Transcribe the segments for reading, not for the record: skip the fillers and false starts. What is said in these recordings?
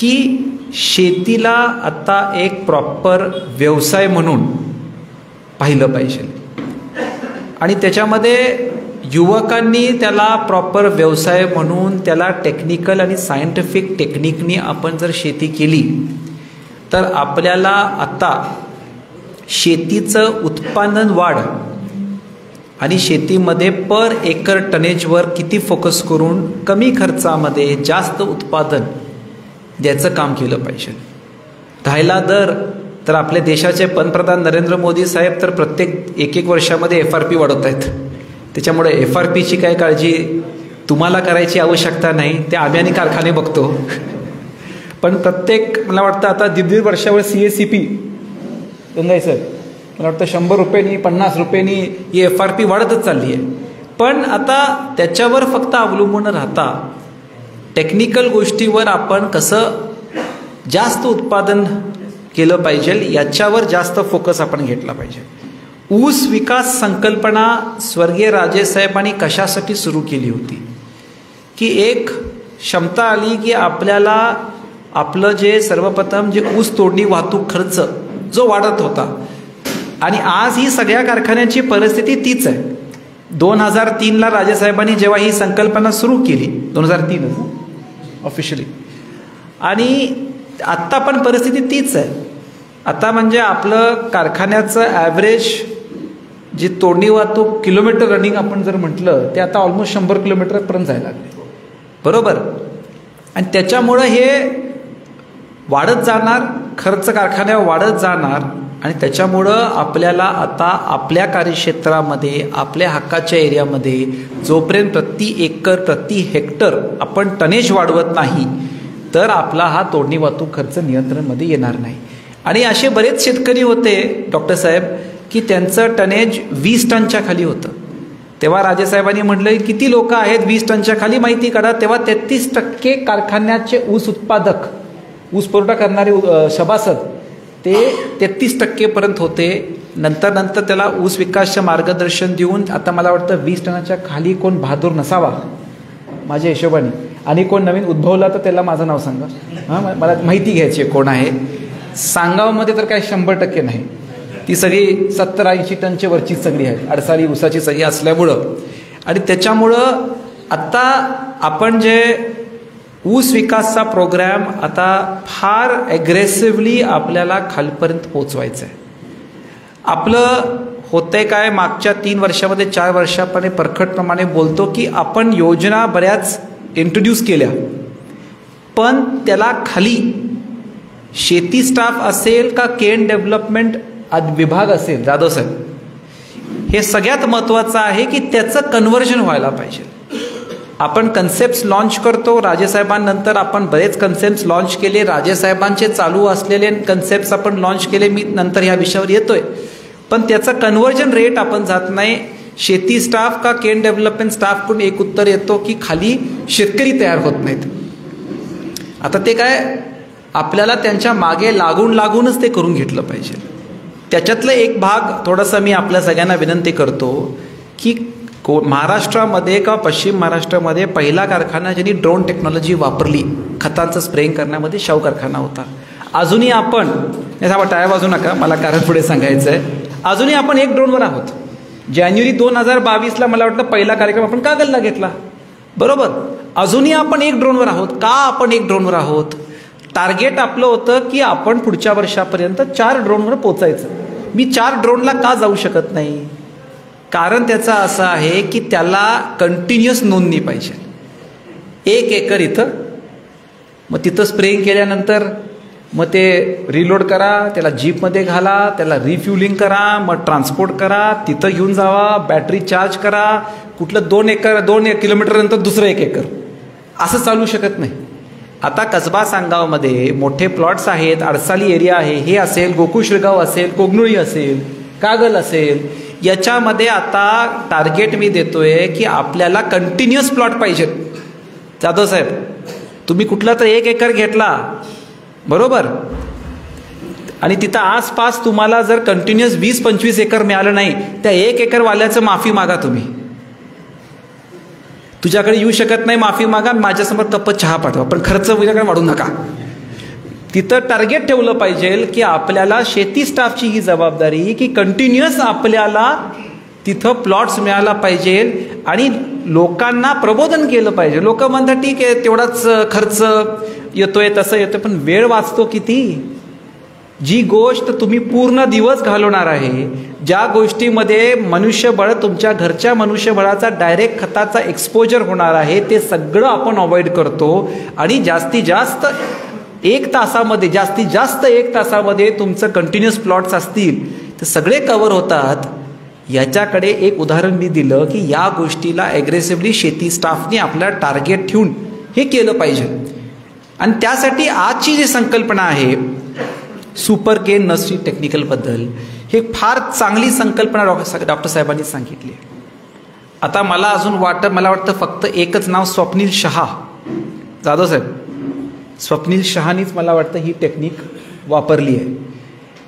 की शेतीला आता एक प्रॉपर व्यवसाय म्हणून पाहिलं पाहिजे आणि त्याच्यामध्ये युवकांनी त्याला प्रॉपर व्यवसाय म्हणून त्याला टेक्निकल आणि सायंटिफिक टेक्निकनी आपण जर शेती केली तर आपल्याला आता शेतीचं उत्पादन वाढ आणि शेतीमध्ये पर एकर टनेजवर किती फोकस करून कमी खर्चामध्ये जास्त उत्पादन द्यायचं काम केलं पाहिजे. राहिला दर तर आपल्या देशाचे पंतप्रधान नरेंद्र मोदी साहेब तर प्रत्येक एक वर्षामध्ये FRP वाढवत आहेत. त्याच्यामुळे FRPची काय काळजी तुम्हाला करायची आवश्यकता नाही, ते आम्ही आणि कारखाने बघतो. पण प्रत्येक मला वाटतं आता 1.5 वर्षावर CACP गंगाई सर मला वाटतं 100 रुपयांनी 50 रुपयांनी ही FRP वाढतच चालली आहे. पण आता त्याच्यावर फक्त अवलंबून राहता टेक्निकल गोष्टीवर आपण कसं जास्त उत्पादन केलं पाहिजे याच्यावर जास्त फोकस आपण घेतला पाहिजे. ऊस विकास संकल्पना स्वर्गीय राजेसाहेबांनी कशासाठी सुरू केली होती की एक क्षमता आली की आपल्याला आपलं जे सर्वप्रथम जे ऊस तोडणी वाहतूक खर्च जो वाढत होता आणि आज ही सगळ्या कारखान्यांची परिस्थिती तीच आहे. 2003ला राजेसाहेबांनी जेव्हा ही संकल्पना सुरू केली 2003 ऑफिशियली आणि आत्ता पण परिस्थिती तीच आहे. आता म्हणजे आपलं कारखान्याचं ॲव्हरेज जी तोडणी वाहतूक किलोमीटर रनिंग आपण जर म्हटलं ते आता ऑलमोस्ट 100 किलोमीटरपर्यंत जायला लागले बरोबर. आणि त्याच्यामुळं हे वाढत जाणार, खर्च कारखान्यावर वाढत जाणार आणि त्याच्यामुळं आपल्याला आता आपल्या कार्यक्षेत्रामध्ये आपल्या हक्काच्या एरियामध्ये जोपर्यंत प्रति एकर प्रति हेक्टर आपण टनेज वाढवत नाही तर आपला हा तोडणी वाहतूक खर्च नियंत्रणमध्ये येणार नाही. आणि असे बरेच शेतकरी होते डॉक्टर साहेब की त्यांचं टनेज 20 टनच्या खाली होतं. तेव्हा राजेसाहेबांनी म्हटलं किती लोक आहेत 20 टनच्या खाली माहिती काढा. तेव्हा 33% कारखान्याचे ऊस उत्पादक ऊस पुरवठा करणारे सभासद ते 33% होते. नंतर त्याला ऊस विकासचं मार्गदर्शन देऊन आता मला वाटतं 20 टनाच्या खाली कोण बहादूर नसावा माझ्या हिशोबाने. आणि कोण नवीन उद्भवला तर त्याला माझं नाव सांगा. हां मला माहिती घ्यायची कोण आहे. सांगावमध्ये तर काय 100% नाही, ती सगळी 70-80 टनच्या वरची सगळी आहे अडसाळी ऊसाची सगळी असल्यामुळं. आणि त्याच्यामुळं आत्ता आपण जे ऊस विकासचा प्रोग्रॅम आता फार ॲग्रेसिव्हली आपल्याला खालपर्यंत पोचवायचं आहे. आपलं होतंय काय मागच्या 3 वर्षामध्ये 4 वर्षापणे परखडप्रमाणे बोलतो की आपण योजना बऱ्याच इंट्रोड्यूस केल्या पण त्याला खाली शेती स्टाफ असेल का केन डेव्हलपमेंट विभाग असेल जाधव साहेब हे सगळ्यात महत्त्वाचं आहे की त्याचं कन्व्हर्जन व्हायला पाहिजे. आपण कन्सेप्ट लॉन्च करतो. राजेसाहेबांनंतर आपण बरेच कन्सेप्ट लॉन्च केले. राजेसाहेबांचे चालू असलेले कन्सेप्ट आपण लॉन्च केले. मी नंतर ह्या विषयावर येतोय. पण त्याचं कन्व्हर्जन रेट आपण जात नाही. शेती स्टाफ का केन डेव्हलपमेंट स्टाफकडून एक उत्तर येतो की खाली शेतकरी तयार होत नाहीत. आता ते काय आपल्याला त्यांच्या मागे लागूनच ते करून घेतलं पाहिजे. त्याच्यातलं एक भाग थोडासा मी आपल्या सगळ्यांना विनंती करतो की महाराष्ट्रामध्ये का पश्चिम महाराष्ट्रामध्ये पहिला कारखाना ज्यांनी ड्रोन टेक्नॉलॉजी वापरली खतांचं स्प्रेइंग करण्यामध्ये शाहू कारखाना होता. अजूनही आपण टाळ्या वाजू नका मला कारण पुढे सांगायचं आहे. अजूनही आपण एक ड्रोनवर आहोत. जानेवारी 2022ला मला वाटतं पहिला कार्यक्रम आपण कागलला घेतला बरोबर. अजूनही आपण एक ड्रोनवर आहोत. का आपण एक ड्रोनवर आहोत? टार्गेट आपलं होतं की आपण पुढच्या वर्षापर्यंत 4 ड्रोनवर पोचायचं. मी 4 ड्रोनला का जाऊ शकत नाही? कारण त्याचं असं आहे की त्याला कंटिन्युअस नोंदणी पाहिजे. 1 एकर इथं मग तिथं स्प्रेइंग केल्यानंतर मग ते रिलोड करा, त्याला जीपमध्ये घाला, त्याला रिफ्युलिंग करा, मग ट्रान्सपोर्ट करा, तिथं घेऊन जावा, बॅटरी चार्ज करा. कुठलं 2 किलोमीटर नंतर दुसरं 1 एकर असं चालू शकत नाही. आता कसबा सांगावमध्ये मोठे प्लॉट्स आहेत, अडसाली एरिया आहे, हे असेल गोकुळ शिरगाव असेल, कोगनोळी असेल, कागल असेल, याच्यामध्ये आता टार्गेट मी देतोय की आपल्याला कंटिन्युअस प्लॉट पाहिजेत. जाधव साहेब तुम्ही कुठला तर 1 एकर घेतला बरोबर आणि तिथं आसपास तुम्हाला जर कंटिन्युअस 20-25 एकर मिळालं नाही त्या 1 एकर वाल्याचं माफी मागा. तुम्ही तुझ्याकडे येऊ शकत नाही माफी मागा, माझ्यासमोर कप चहा पाठवा पण खर्च तुझ्याकडे वाढू नका. तिथं टार्गेट ठेवलं पाहिजे की आपल्याला शेती स्टाफची ही जबाबदारी की कंटिन्युअस आपल्याला तिथं प्लॉट्स मिळाला पाहिजे आणि लोकांना प्रबोधन केलं पाहिजे. लोक म्हणतात ठीक आहे तेवढाच खर्च येतोय तसं येतोय, पण वेळ वाचतो किती. जी गोष्ट तुम्ही पूर्ण दिवस घालवणार आहे, ज्या गोष्टीमध्ये मनुष्यबळ तुमच्या घरच्या मनुष्यबळाचा डायरेक्ट खताचा एक्सपोजर होणार आहे, ते सगळं आपण अवॉइड करतो आणि जास्तीत जास्त 1 तासामध्ये तुमचं कंटिन्युअस प्लॉट्स असतील तर सगळे कव्हर होतात. याच्याकडे एक उदाहरण मी दिलं की या गोष्टीला ॲग्रेसिव्हली शेती स्टाफने आपल्या टार्गेट ठेवून हे केलं पाहिजे. आणि त्यासाठी आजची जी संकल्पना आहे सुपर केन नर्सरी टेक्निकलबद्दल, हे फार चांगली संकल्पना डॉक्टर साहेबांनी सांगितली. आता मला वाटतं फक्त एकच नाव स्वप्नील शहा, जाधव साहेब, स्वप्नील शहानीच मला वाटतं ही टेक्निक वापरली आहे.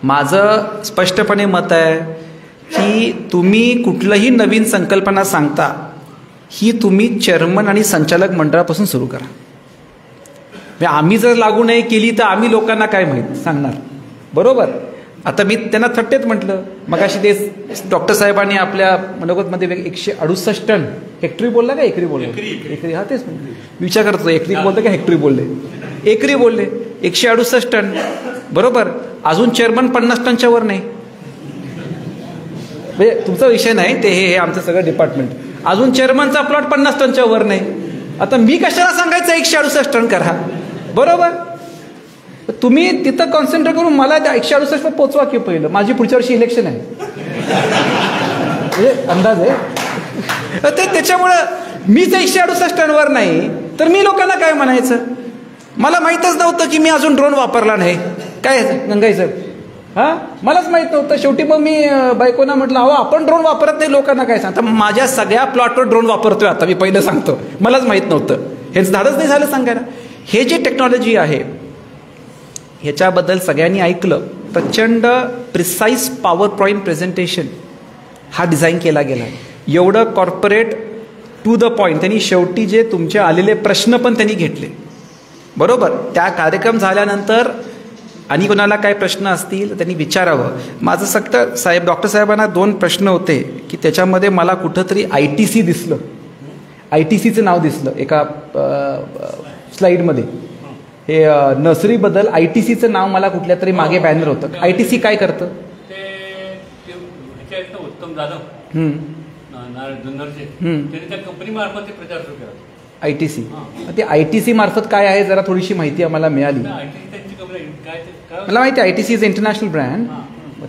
माझं स्पष्टपणे मत आहे की तुम्ही कुठलंही नवीन संकल्पना सांगता ही तुम्ही चेअरमन आणि संचालक मंडळापासून सुरू करा. आम्ही जर लागू नाही केली तर आम्ही लोकांना काय माहीत सांगणार, बरोबर. आता मी त्यांना थट्टेत म्हटलं मगाशी ते डॉक्टर साहेबांनी आपल्या मनोगतमध्ये 168 टन हेक्टरी बोलला का एकरी बोलले, एकरी, हा तेच विचार करतो एकरी बोलले का हेक्टरी बोलले, एकरी बोलले. 168 टन बरोबर. अजून चेअरमन 50 टनच्या वर नाही, म्हणजे तुमचा विषय नाही ते, हे आमचं सगळं डिपार्टमेंट. अजून चेअरमनचा प्लॉट 50 टनच्या वर नाही. आता मी कशाला सांगायचं 168 टन करा, बरोबर. तुम्ही तिथं कॉन्सन्ट्रेट करून मला 168 पोचवा की पहिलं. माझी पुढच्या वर्षी इलेक्शन आहे, म्हणजे अंदाज आहे ते. त्याच्यामुळं मीच 168 टनवर नाही तर मी लोकांना काय म्हणायचं. मला माहीतच नव्हतं की मी अजून ड्रोन वापरला नाही. काय गंगाई हां, मलाच माहीत नव्हतं. शेवटी मग मी बायकोना म्हटलं अहो आपण ड्रोन वापरत नाही, लोकांना काय सांगता. माझ्या सगळ्या प्लॉटवर ड्रोन वापरतोय आता मी, पहिलं सांगतो. मलाच माहीत नव्हतं, हेच धाडच नाही झालं सांगायला. हे जे टेक्नॉलॉजी आहे ह्याच्याबद्दल सगळ्यांनी ऐकलं. प्रचंड प्रिसाईज पॉवर पॉईंट प्रेझेंटेशन हा डिझाईन केला गेला. एवढं कॉर्पोरेट टू द पॉईंट. त्यांनी शेवटी जे तुमचे आलेले प्रश्न पण त्यांनी घेतले, बरोबर. त्या कार्यक्रम झाल्यानंतर आणि कोणाला काय प्रश्न असतील त्यांनी विचारावं. माझं फक्त डॉक्टर साहेबांना 2 प्रश्न होते की त्याच्यामध्ये मला कुठंतरी ITC दिसलं, ITCचं नाव दिसलं एका स्लाईडमध्ये. हे नर्सरीबद्दल ITCचं नाव मला कुठल्या तरी मागे बॅनर होतं. ITC काय करतं? उत्तम जाधव ITC. ते ITC मार्फत काय आहे जरा थोडीशी माहिती आम्हाला मिळाली. मला माहिती आहे ITC इज इंटरनॅशनल ब्रँड.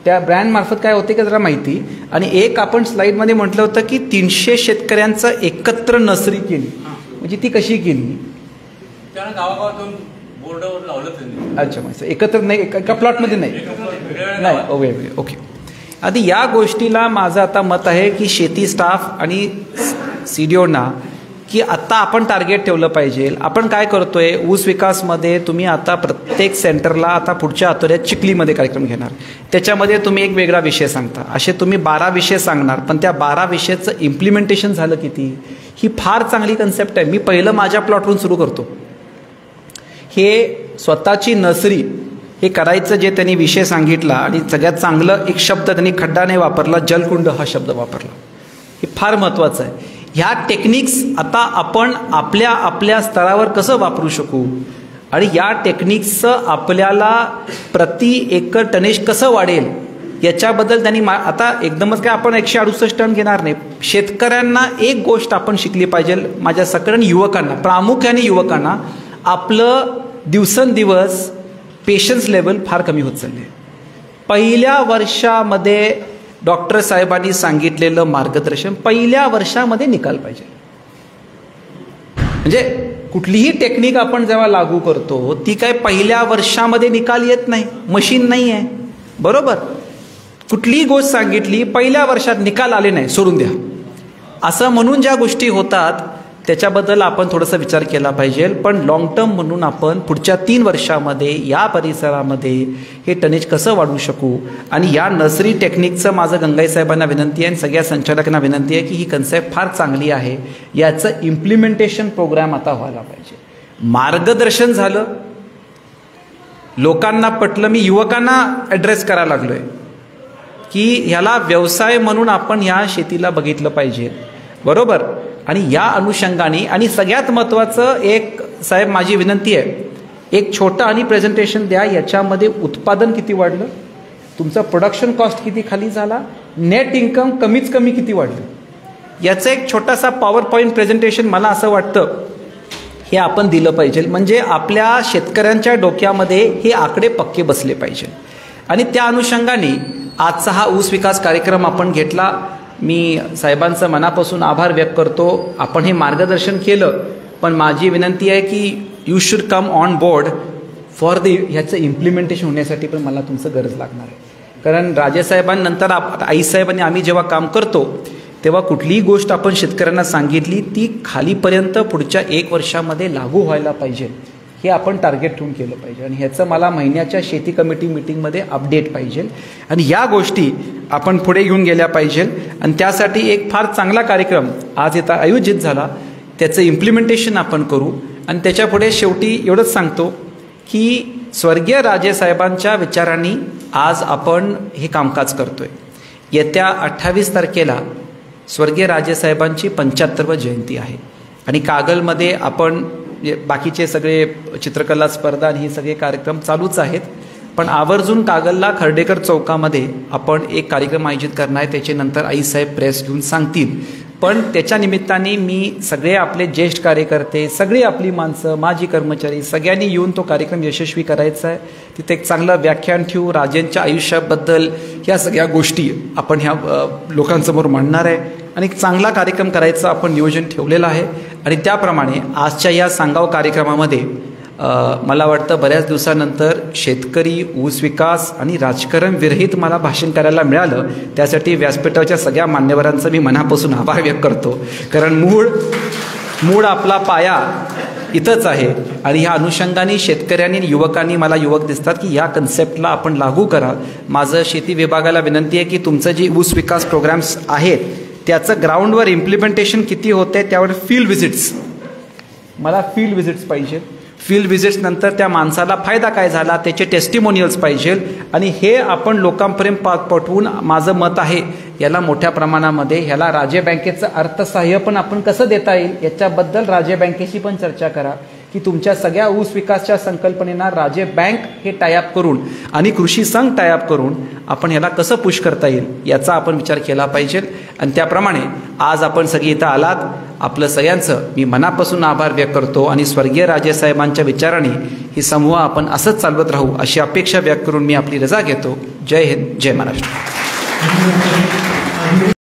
त्या ब्रँड मार्फत काय होते का जरा माहिती. आणि एक आपण स्लाईडमध्ये म्हटलं होतं की 300 शेतकऱ्यांचं एकत्र नर्सरी केली, म्हणजे ती कशी केली. गावागावातून बोर्डावर लावलं. अच्छा, माहिती एकत्र नाही, एका प्लॉटमध्ये नाही. ओके. आधी या गोष्टीला माझं आता मत आहे की शेती स्टाफ आणि CDOना की आता आपण टार्गेट ठेवलं पाहिजे. आपण काय करतोय ऊस विकासमध्ये, तुम्ही आता प्रत्येक सेंटरला आता पुढच्या आठवड्यात चिखलीमध्ये कार्यक्रम घेणार, त्याच्यामध्ये तुम्ही एक वेगळा विषय सांगता. असे तुम्ही 12 विषय सांगणार, पण त्या 12 विषयाचं इम्प्लिमेंटेशन झालं किती. ही फार चांगली कन्सेप्ट आहे. मी पहिलं माझ्या प्लॉटवरून सुरू करतो. हे स्वतःची नर्सरी हे करायचं जे त्यांनी विषय सांगितला आणि सगळ्यात चांगलं एक शब्द त्यांनी खड्डा नाही वापरला, जलकुंड हा शब्द वापरला. हे फार महत्त्वाचं आहे. ह्या टेक्निक्स आता आपण आपल्या स्तरावर कसं वापरू शकू आणि या टेक्निक्सचं आपल्याला प्रति एकर टनेज कसं वाढेल याच्याबद्दल त्यांनी आता एकदमच काय आपण 168 टन घेणार नाही. शेतकऱ्यांना एक गोष्ट आपण शिकली पाहिजे. माझ्या सगळ्या युवकांना, प्रामुख्याने युवकांना, आपलं दिवसेंदिवस पेशन्स लेवल फार कमी होत चालले. पहिल्या वर्षामध्ये डॉक्टर साहेबांनी सांगितलेलं मार्गदर्शन पहिल्या वर्षामध्ये निकाल पाहिजे. म्हणजे कुठलीही टेक्निक आपण जेव्हा लागू करतो ती काय पहिल्या वर्षामध्ये निकाल येत नाही, मशीन नाही आहे, बरोबर. कुठलीही गोष्ट सांगितली पहिल्या वर्षात निकाल आले नाही, सोडून द्या असं म्हणून ज्या गोष्टी होतात त्याच्याबद्दल आपण थोडासा विचार केला पाहिजे. पण लॉंग टर्म म्हणून आपण पुढच्या 3 वर्षामध्ये या परिसरामध्ये हे टनेज कसं वाढवू शकू. आणि या नर्सरी टेक्निकचं माझं गंगाई साहेबांना विनंती आहे आणि सगळ्या संचालकांना विनंती आहे की ही कन्सेप्ट फार चांगली आहे, याचं इम्प्लिमेंटेशन प्रोग्राम आता व्हायला पाहिजे. मार्गदर्शन झालं लोकांना पटलं, मी युवकांना ॲड्रेस करायला लागलो आहे की ह्याला व्यवसाय म्हणून आपण ह्या शेतीला बघितलं पाहिजे, बरोबर. आणि या अनुषंगाने आणि सगळ्यात महत्त्वाचं एक साहेब माझी विनंती आहे, एक छोटं आणि प्रेझेंटेशन द्या, याच्यामध्ये उत्पादन किती वाढलं, तुमचं प्रोडक्शन कॉस्ट किती खाली झाला, नेट इन्कम कमीत कमी किती वाढलं, याचं एक छोटासा पॉवर पॉईंट प्रेझेंटेशन मला असं वाटतं हे आपण दिलं पाहिजे. म्हणजे आपल्या शेतकऱ्यांच्या डोक्यामध्ये हे आकडे पक्के बसले पाहिजे. आणि त्या अनुषंगाने आजचा हा ऊस विकास कार्यक्रम आपण घेतला. मी साहेबांचं मनापासून आभार व्यक्त करतो. आपण हे मार्गदर्शन केलं, पण माझी विनंती आहे की you should come on board for ह्याचं इम्प्लिमेंटेशन होण्यासाठी पण मला तुमचं गरज लागणार आहे. कारण राजेसाहेबांनंतर आईसाहेबांनी आम्ही जेव्हा काम करतो तेव्हा कुठलीही गोष्ट आपण शेतकऱ्यांना सांगितली ती खालीपर्यंत पुढच्या 1 वर्षामध्ये लागू व्हायला पाहिजे, हे आपण टार्गेट ठेवून केलं पाहिजे. आणि ह्याचं मला महिन्याच्या शेती कमिटी मिटिंगमध्ये अपडेट पाहिजे आणि या गोष्टी आपण पुढे घेऊन गेल्या पाहिजे. आणि त्यासाठी एक फार चांगला कार्यक्रम आज इथं आयोजित झाला, त्याचं इम्प्लिमेंटेशन आपण करू. आणि त्याच्यापुढे शेवटी एवढंच सांगतो की स्वर्गीय राजेसाहेबांच्या विचारांनी आज आपण हे कामकाज करतोय. येत्या 28 तारखेला स्वर्गीय राजेसाहेबांची 75वी जयंती आहे आणि कागलमध्ये आपण बाकीचे सगळे चित्रकला स्पर्धा आणि हे सगळे कार्यक्रम चालूच आहेत, पण आवर्जून कागलला खर्डेकर चौकामध्ये आपण एक कार्यक्रम आयोजित करणार आहे. त्याच्यानंतर आईसाहेब प्रेस घेऊन सांगतील. पण त्याच्या निमित्ताने मी सगळे आपले ज्येष्ठ कार्यकर्ते, सगळी आपली माणसं, माजी कर्मचारी सगळ्यांनी येऊन तो कार्यक्रम यशस्वी करायचा आहे. तिथे एक चांगलं व्याख्यान ठेवू, राजेंच्या आयुष्याबद्दल ह्या सगळ्या गोष्टी आपण ह्या लोकांसमोर मांडणार आहे आणि एक चांगला कार्यक्रम करायचं आपण नियोजन ठेवलेलं आहे. आणि त्याप्रमाणे आजच्या या सांगाव कार्यक्रमामध्ये मला वाटतं बऱ्याच दिवसानंतर शेतकरी, ऊस विकास आणि राजकारण विरहित मला भाषण करायला मिळालं. त्यासाठी व्यासपीठाच्या सगळ्या मान्यवरांचं मी मनापासून आभार व्यक्त करतो. कारण मूळ आपला पाया इथंच आहे. आणि ह्या अनुषंगाने शेतकऱ्यांनी, युवकांनी, मला युवक दिसतात की या कन्सेप्टला आपण लागू करा. माझं शेती विभागाला विनंती आहे की तुमचं जे ऊस विकास प्रोग्राम्स आहेत त्याचं ग्राउंडवर इम्प्लिमेंटेशन किती होते त्यावर फील्ड व्हिजिट्स, मला फील्ड व्हिजिट्स पाहिजे. फील्ड व्हिजिट्स नंतर त्या माणसाला फायदा काय झाला त्याचे टेस्टिमोनियल्स पाहिजे. आणि हे आपण लोकांपर्यंत पाठवून माझं मत आहे याला मोठ्या प्रमाणामध्ये ह्याला राज्य बँकेचं अर्थसहाय्य पण आपण कसं देता येईल याच्याबद्दल राज्य बँकेशी पण चर्चा करा की तुमच्या सगळ्या ऊस विकासच्या संकल्पनेना राज्य बँक हे टायअप करून आणि कृषी संघ टायअप करून आपण ह्याला कसं पुश करता येईल याचा आपण विचार केला पाहिजे. आणि त्याप्रमाणे आज आपण सगळी इथं आलात, आपलं सगळ्यांचं मी मनापासून आभार व्यक्त करतो. आणि स्वर्गीय राजेसाहेबांच्या विचाराने ही समूह आपण असंच चालवत राहू अशी अपेक्षा व्यक्त करून मी आपली रजा घेतो. जय हिंद, जय महाराष्ट्र.